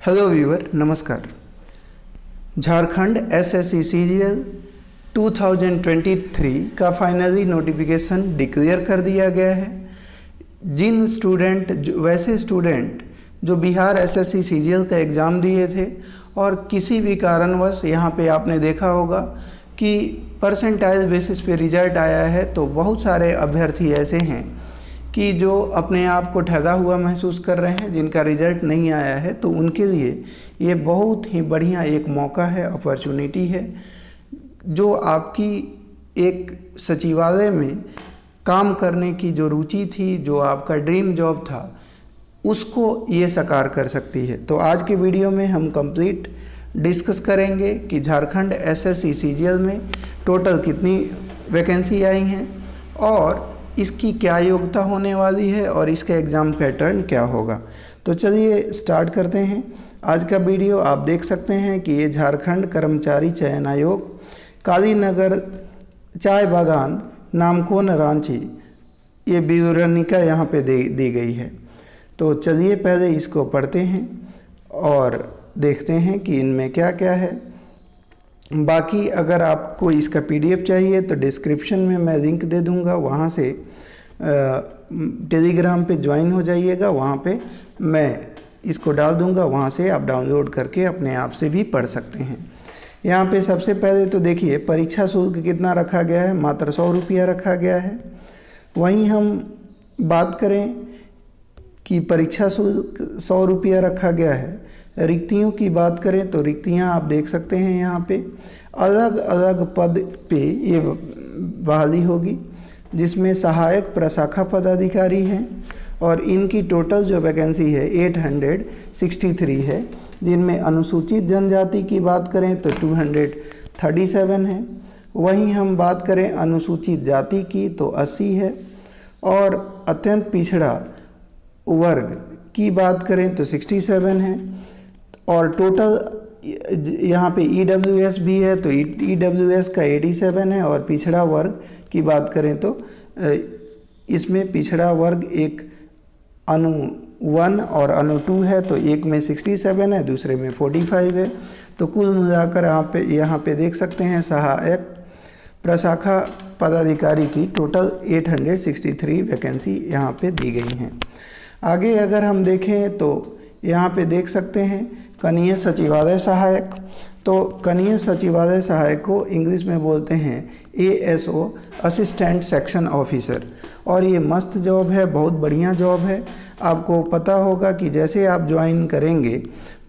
Hello viewer, नमस्कार। Jharkhand SSC CGL 2023 का finally notification declare कर दिया गया है। जिन स्टूडेंट वैसे स्टूडेंट जो बिहार एसएससी सीजीएल का एग्ज़ाम दिए थे और किसी भी कारणवश यहाँ पे आपने देखा होगा कि परसेंटाइल बेसिस पे रिजल्ट आया है, तो बहुत सारे अभ्यर्थी ऐसे हैं कि जो अपने आप को ठगा हुआ महसूस कर रहे हैं, जिनका रिजल्ट नहीं आया है। तो उनके लिए ये बहुत ही बढ़िया एक मौका है, अपॉर्चुनिटी है। जो आपकी एक सचिवालय में काम करने की जो रुचि थी, जो आपका ड्रीम जॉब था, उसको ये साकार कर सकती है। तो आज के वीडियो में हम कंप्लीट डिस्कस करेंगे कि झारखंड एसएससी सीजीएल में टोटल कितनी वैकेंसी आई हैं और इसकी क्या योग्यता होने वाली है और इसका एग्ज़ाम पैटर्न क्या होगा। तो चलिए स्टार्ट करते हैं आज का वीडियो। आप देख सकते हैं कि ये झारखंड कर्मचारी चयन आयोग, कालीनगर चाय बागान, नामकोन, रांची, ये विवरणिका यहाँ पे दी गई है। तो चलिए पहले इसको पढ़ते हैं और देखते हैं कि इनमें क्या क्या है। बाकी अगर आपको इसका पीडीएफ चाहिए तो डिस्क्रिप्शन में मैं लिंक दे दूंगा, वहाँ से टेलीग्राम पे ज्वाइन हो जाइएगा। वहाँ पे मैं इसको डाल दूंगा, वहाँ से आप डाउनलोड करके अपने आप से भी पढ़ सकते हैं। यहाँ पे सबसे पहले तो देखिए परीक्षा शुल्क कितना रखा गया है, मात्र 100 रुपया रखा गया है। वहीं हम बात करें कि परीक्षा शुल्क 100 रुपया रखा गया है। रिक्तियों की बात करें तो रिक्तियां आप देख सकते हैं, यहाँ पे अलग अलग पद पे ये बहाली होगी, जिसमें सहायक प्रशाखा पदाधिकारी हैं और इनकी टोटल जो वैकेंसी है 863 है। जिनमें अनुसूचित जनजाति की बात करें तो 237 है। वहीं हम बात करें अनुसूचित जाति की तो 80 है और अत्यंत पिछड़ा वर्ग की बात करें तो 67 है। और टोटल यहाँ पे ईडब्ल्यूएस भी है तो ईडब्ल्यूएस का 87 है। और पिछड़ा वर्ग की बात करें तो इसमें पिछड़ा वर्ग एक अनु 1 और अनु 2 है, तो एक में 67 है, दूसरे में 45 है। तो कुल मिलाकर यहाँ पे देख सकते हैं सहायक प्रशाखा पदाधिकारी की टोटल 863 वैकेंसी यहाँ पे दी गई हैं। आगे अगर हम देखें तो यहाँ पे देख सकते हैं कनीय सचिवालय सहायक। तो कनीय सचिवालय सहायक को इंग्लिश में बोलते हैं ASO, असिस्टेंट सेक्शन ऑफिसर। और ये मस्त जॉब है, बहुत बढ़िया जॉब है। आपको पता होगा कि जैसे आप ज्वाइन करेंगे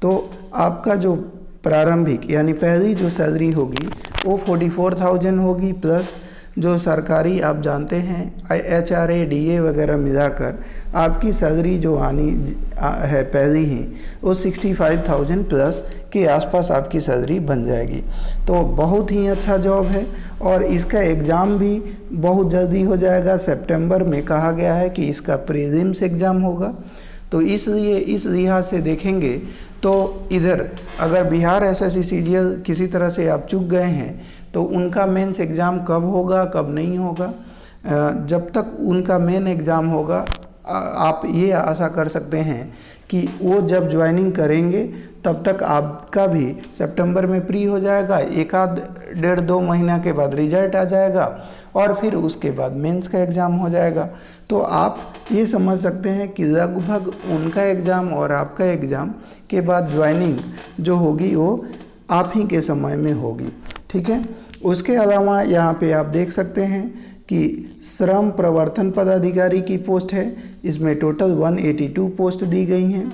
तो आपका जो प्रारंभिक यानी पहली जो सैलरी होगी वो 44,000 होगी, प्लस जो सरकारी आप जानते हैं HRA DA वगैरह मिलाकर आपकी सैलरी जो आनी है पहली ही वो 65,000 प्लस के आसपास आपकी सैलरी बन जाएगी। तो बहुत ही अच्छा जॉब है और इसका एग्ज़ाम भी बहुत जल्दी हो जाएगा। सितंबर में कहा गया है कि इसका प्रीलिम्स एग्ज़ाम होगा। तो इसलिए इस लिहाज से देखेंगे तो इधर अगर बिहार एसएससी सीजीएल किसी तरह से आप चूक गए हैं तो उनका मेंस एग्ज़ाम कब होगा कब नहीं होगा, जब तक उनका मेन एग्ज़ाम होगा आप ये आशा कर सकते हैं कि वो जब ज्वाइनिंग करेंगे तब तक आपका भी सितंबर में प्री हो जाएगा। एक आध 1.5-2 महीना के बाद रिजल्ट आ जाएगा और फिर उसके बाद मेंस का एग्ज़ाम हो जाएगा। तो आप ये समझ सकते हैं कि लगभग उनका एग्ज़ाम और आपका एग्ज़ाम के बाद ज्वाइनिंग जो होगी वो आप ही के समय में होगी, ठीक है। उसके अलावा यहाँ पे आप देख सकते हैं कि श्रम प्रवर्तन पदाधिकारी की पोस्ट है, इसमें टोटल 182 पोस्ट दी गई हैं।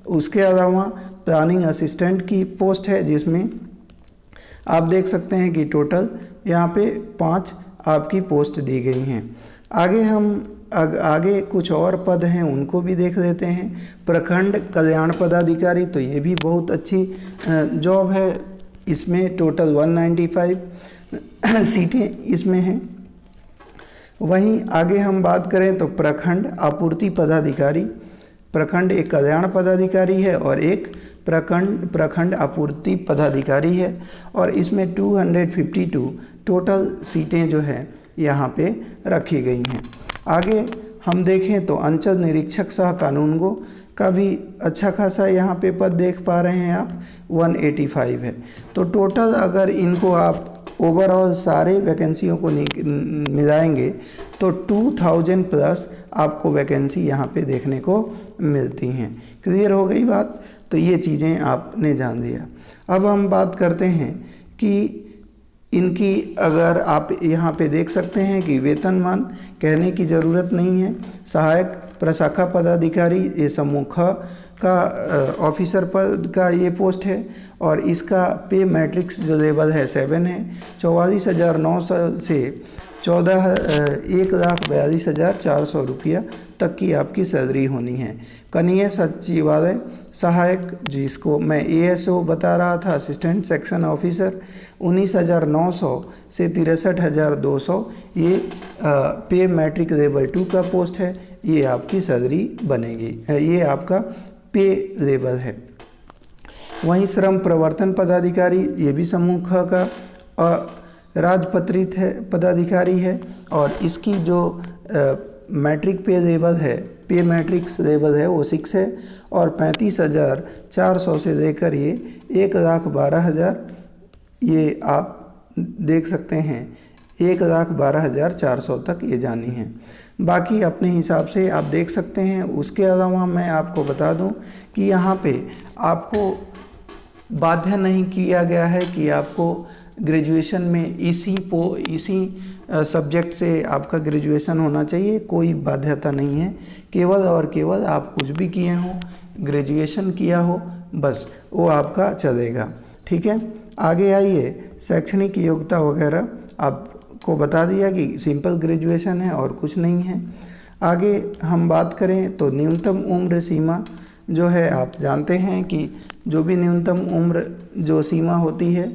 उसके अलावा प्लानिंग असिस्टेंट की पोस्ट है, जिसमें आप देख सकते हैं कि टोटल यहाँ पे 5 आपकी पोस्ट दी गई हैं। आगे हम आगे कुछ और पद हैं उनको भी देख लेते हैं। प्रखंड कल्याण पदाधिकारी, तो ये भी बहुत अच्छी जॉब है। इसमें टोटल 195 सीटें इसमें हैं। वहीं आगे हम बात करें तो प्रखंड आपूर्ति पदाधिकारी, प्रखंड एक कल्याण पदाधिकारी है और एक प्रखंड आपूर्ति पदाधिकारी है और इसमें 252 टोटल सीटें जो है यहाँ पे रखी गई हैं। आगे हम देखें तो अंचल निरीक्षक सह का भी अच्छा खासा यहाँ पे पद देख पा रहे हैं आप, 185 है। तो टोटल अगर इनको आप ओवरऑल सारे वैकेंसियों को मिलाएंगे तो 2000 प्लस आपको वैकेंसी यहाँ पे देखने को मिलती हैं। क्लियर हो गई बात? तो ये चीज़ें आपने जान लिया। अब हम बात करते हैं कि इनकी, अगर आप यहाँ पे देख सकते हैं कि वेतनमान कहने की ज़रूरत नहीं है। सहायक प्रशाखा पदाधिकारी ये समूह ख का ऑफिसर पद का ये पोस्ट है और इसका पे मैट्रिक्स जो लेवल है 7 है। 44,900 से 1,42,400 रुपया तक की आपकी सैलरी होनी है। कनीय सचिवालय सहायक, जिसको मैं ASO बता रहा था, असिस्टेंट सेक्शन ऑफिसर, 19,900 से 63,200 ये पे मैट्रिक लेवल 2 का पोस्ट है। ये आपकी सैलरी बनेगी, ये आपका पे लेवल है। वहीं श्रम प्रवर्तन पदाधिकारी ये भी समूह ख का राजपत्रित है पदाधिकारी है और इसकी जो मैट्रिक पे लेवल है, पे मैट्रिक्स लेवल है वो 6 है और 35,400 से लेकर ये 1,12,000 ये आप देख सकते हैं 1,12,400 तक ये जानी है। बाकी अपने हिसाब से आप देख सकते हैं। उसके अलावा मैं आपको बता दूं कि यहाँ पे आपको बाध्य नहीं किया गया है कि आपको ग्रेजुएशन में इसी सब्जेक्ट से आपका ग्रेजुएशन होना चाहिए, कोई बाध्यता नहीं है। केवल और केवल आप कुछ भी किए हो, ग्रेजुएशन किया हो, बस वो आपका चलेगा। ठीक है, आगे आइए। शैक्षणिक योग्यता वगैरह आपको बता दिया कि सिंपल ग्रेजुएशन है और कुछ नहीं है। आगे हम बात करें तो न्यूनतम उम्र सीमा जो है, आप जानते हैं कि जो भी न्यूनतम उम्र जो सीमा होती है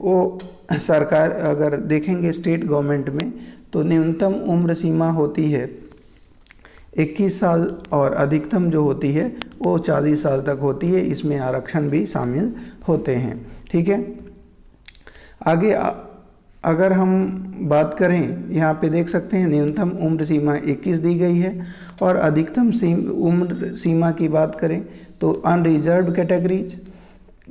वो सरकार, अगर देखेंगे स्टेट गवर्नमेंट में तो न्यूनतम उम्र सीमा होती है 21 साल और अधिकतम जो होती है वो 40 साल तक होती है। इसमें आरक्षण भी शामिल होते हैं। ठीक है, आगे अगर हम बात करें, यहाँ पे देख सकते हैं न्यूनतम उम्र सीमा 21 दी गई है और अधिकतम उम्र सीमा की बात करें तो अनरिजर्व कैटेगरीज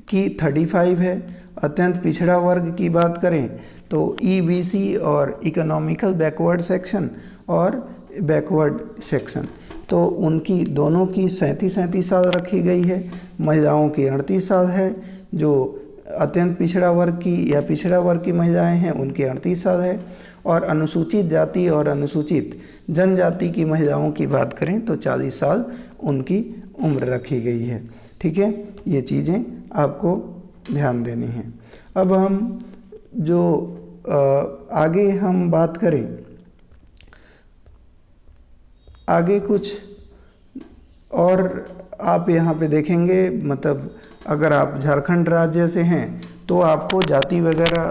की 35 है। अत्यंत पिछड़ा वर्ग की बात करें तो EBC और इकोनॉमिकल बैकवर्ड सेक्शन और बैकवर्ड सेक्शन, तो उनकी दोनों की 37 साल रखी गई है। महिलाओं की 38 साल है। जो अत्यंत पिछड़ा वर्ग की या पिछड़ा वर्ग की महिलाएं हैं उनकी 38 साल है। और अनुसूचित जाति और अनुसूचित जनजाति की महिलाओं की बात करें तो 40 साल उनकी उम्र रखी गई है। ठीक है, ये चीज़ें आपको ध्यान देनी है। अब हम जो आगे हम बात करें, आगे कुछ और आप यहाँ पे देखेंगे, मतलब अगर आप झारखंड राज्य से हैं तो आपको जाति वगैरह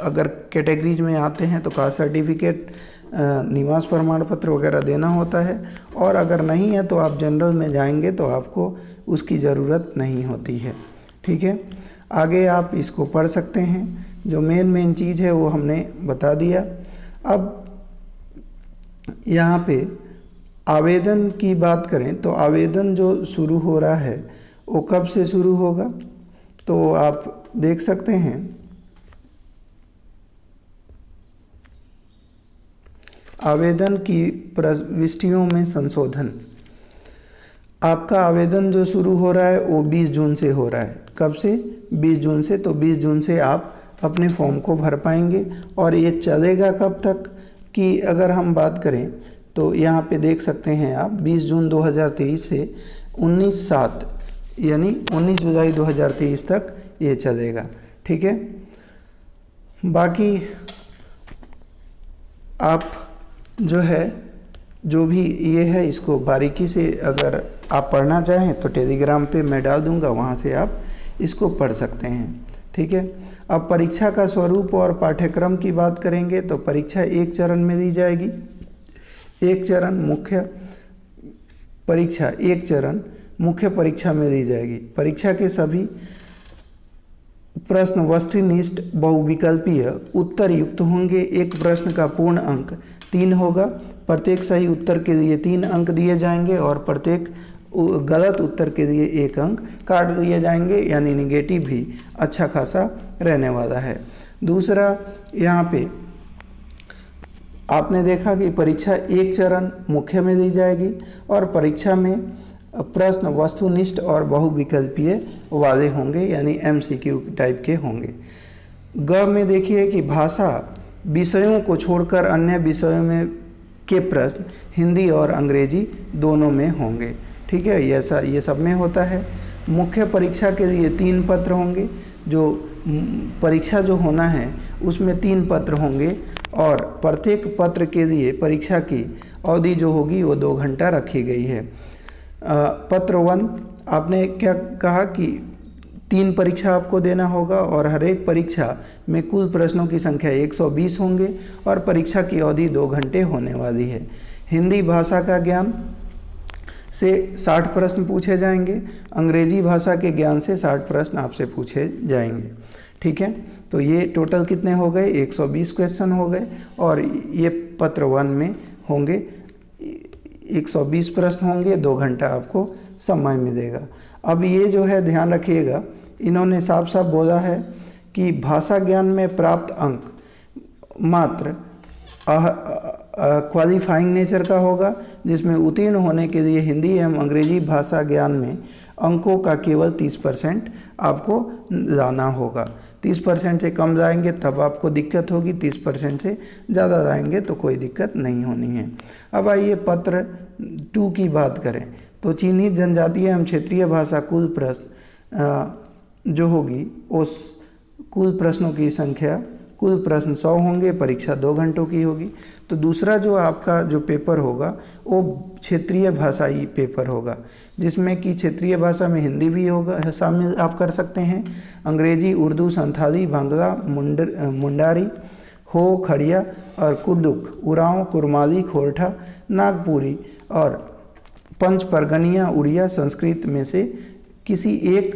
अगर कैटेगरीज में आते हैं तो कास्ट सर्टिफिकेट, निवास प्रमाण पत्र वगैरह देना होता है। और अगर नहीं है तो आप जनरल में जाएंगे तो आपको उसकी ज़रूरत नहीं होती है। ठीक है, आगे आप इसको पढ़ सकते हैं। जो मेन चीज़ है वो हमने बता दिया। अब यहाँ पे आवेदन की बात करें तो आवेदन जो शुरू हो रहा है वो कब से शुरू होगा, तो आप देख सकते हैं आवेदन की प्रविष्टियों में संशोधन। आपका आवेदन जो शुरू हो रहा है वो 20 जून से हो रहा है। कब से? 20 जून से। तो 20 जून से आप अपने फॉर्म को भर पाएंगे। और ये चलेगा कब तक कि अगर हम बात करें तो यहाँ पे देख सकते हैं आप 20 जून 2023 से 19/7 यानी 19 जुलाई 2023 तक ये चलेगा। ठीक है, बाकी आप जो है जो भी ये है इसको बारीकी से अगर आप पढ़ना चाहें तो टेलीग्राम पे मैं डाल दूंगा, वहाँ से आप इसको पढ़ सकते हैं। ठीक है, अब परीक्षा का स्वरूप और पाठ्यक्रम की बात करेंगे तो परीक्षा एक चरण में दी जाएगी। एक चरण मुख्य परीक्षा में दी जाएगी। परीक्षा के सभी प्रश्न वस्तुनिष्ठ बहुविकल्पीय उत्तर युक्त होंगे। एक प्रश्न का पूर्ण अंक 3 होगा। प्रत्येक सही उत्तर के लिए 3 अंक दिए जाएंगे और प्रत्येक गलत उत्तर के लिए 1 अंक काट दिए जाएंगे, यानी निगेटिव भी अच्छा खासा रहने वाला है। दूसरा, यहाँ पे आपने देखा कि परीक्षा एक चरण मुख्य में दी जाएगी और परीक्षा में प्रश्न वस्तुनिष्ठ और बहुविकल्पीय वाले होंगे, यानी MCQ टाइप के होंगे। ग में देखिए कि भाषा विषयों को छोड़कर अन्य विषयों में के प्रश्न हिंदी और अंग्रेजी दोनों में होंगे। ठीक है, ये सब में होता है। मुख्य परीक्षा के लिए 3 पत्र होंगे। जो परीक्षा जो होना है उसमें 3 पत्र होंगे और प्रत्येक पत्र के लिए परीक्षा की अवधि जो होगी वो 2 घंटा रखी गई है। पत्र 1 आपने क्या कहा कि 3 परीक्षा आपको देना होगा और हर एक परीक्षा में कुल प्रश्नों की संख्या 120 होंगे और परीक्षा की अवधि 2 घंटे होने वाली है। हिंदी भाषा का ज्ञान से 60 प्रश्न पूछे जाएंगे, अंग्रेजी भाषा के ज्ञान से 60 प्रश्न आपसे पूछे जाएंगे। ठीक है, तो ये टोटल कितने हो गए? 120 क्वेश्चन हो गए और ये पत्र 1 में होंगे 120 प्रश्न होंगे, 2 घंटा आपको समय मिलेगा। अब ये जो है ध्यान रखिएगा, इन्होंने साफ साफ बोला है कि भाषा ज्ञान में प्राप्त अंक मात्र क्वालिफाइंग नेचर का होगा, जिसमें उत्तीर्ण होने के लिए हिंदी एवं अंग्रेजी भाषा ज्ञान में अंकों का केवल 30% आपको लाना होगा। 30% से कम जाएंगे तब आपको दिक्कत होगी, 30% से ज़्यादा जाएंगे तो कोई दिक्कत नहीं होनी है। अब आइए पत्र 2 की बात करें तो चिन्हित जनजातीय एवं क्षेत्रीय भाषा कुल प्रश्न जो होगी उस कुल प्रश्नों की संख्या, कुल प्रश्न 100 होंगे, परीक्षा 2 घंटों की होगी। तो दूसरा जो आपका जो पेपर होगा वो क्षेत्रीय भाषाई पेपर होगा, जिसमें कि क्षेत्रीय भाषा में हिंदी भी होगा, शामिल आप कर सकते हैं, अंग्रेजी, उर्दू, संथाली, बांग्ला, मुंडारी, हो, खड़िया और कुर्दुक, उरांव, कुरमाली, खोरठा, नागपुरी और पंच परगनिया, उड़िया, संस्कृत में से किसी एक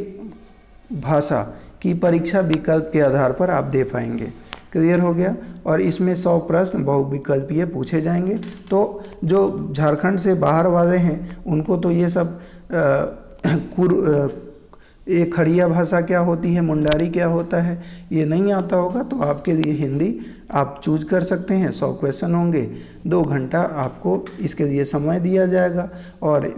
भाषा की परीक्षा विकल्प के आधार पर आप दे पाएंगे। क्लियर हो गया? और इसमें 100 प्रश्न बहुविकल्पीय पूछे जाएंगे। तो जो झारखंड से बाहर वाले हैं उनको तो ये सब ये खड़िया भाषा क्या होती है, मुंडारी क्या होता है, ये नहीं आता होगा, तो आपके लिए हिंदी आप चूज कर सकते हैं। 100 क्वेश्चन होंगे, 2 घंटा आपको इसके लिए समय दिया जाएगा। और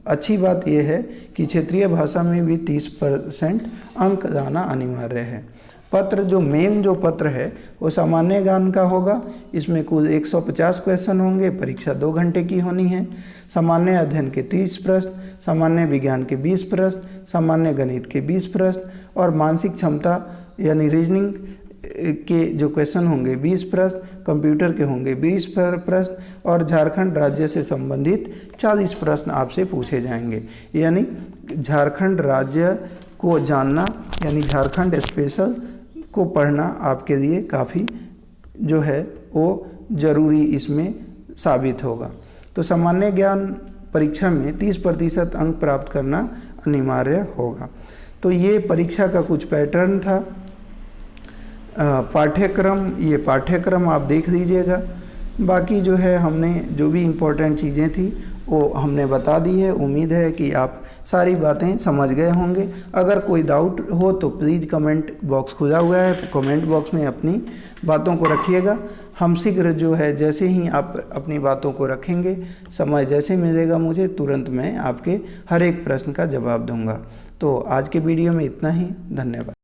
अच्छी बात यह है कि क्षेत्रीय भाषा में भी 30% अंक लाना अनिवार्य है। पत्र जो मेन जो पत्र है वो सामान्य ज्ञान का होगा, इसमें कुल 150 क्वेश्चन होंगे, परीक्षा 2 घंटे की होनी है। सामान्य अध्ययन के 30 प्रश्न, सामान्य विज्ञान के 20 प्रश्न, सामान्य गणित के 20 प्रश्न और मानसिक क्षमता यानी रीजनिंग के जो क्वेश्चन होंगे 20 प्रश्न, कंप्यूटर के होंगे 20 प्रश्न और झारखंड राज्य से संबंधित 40 प्रश्न आपसे पूछे जाएंगे। यानी झारखंड राज्य को जानना यानी झारखंड स्पेशल को पढ़ना आपके लिए काफ़ी जो है वो ज़रूरी इसमें साबित होगा। तो सामान्य ज्ञान परीक्षा में 30% अंक प्राप्त करना अनिवार्य होगा। तो ये परीक्षा का कुछ पैटर्न था। पाठ्यक्रम, ये पाठ्यक्रम आप देख लीजिएगा। बाकी जो है हमने जो भी इम्पोर्टेंट चीज़ें थी वो हमने बता दी है। उम्मीद है कि आप सारी बातें समझ गए होंगे। अगर कोई डाउट हो तो प्लीज़ कमेंट बॉक्स खुला हुआ है, कमेंट बॉक्स में अपनी बातों को रखिएगा। हम शीघ्र जो है जैसे ही आप अपनी बातों को रखेंगे, समय जैसे मिलेगा मुझे, तुरंत मैं आपके हर एक प्रश्न का जवाब दूंगा। तो आज के वीडियो में इतना ही। धन्यवाद।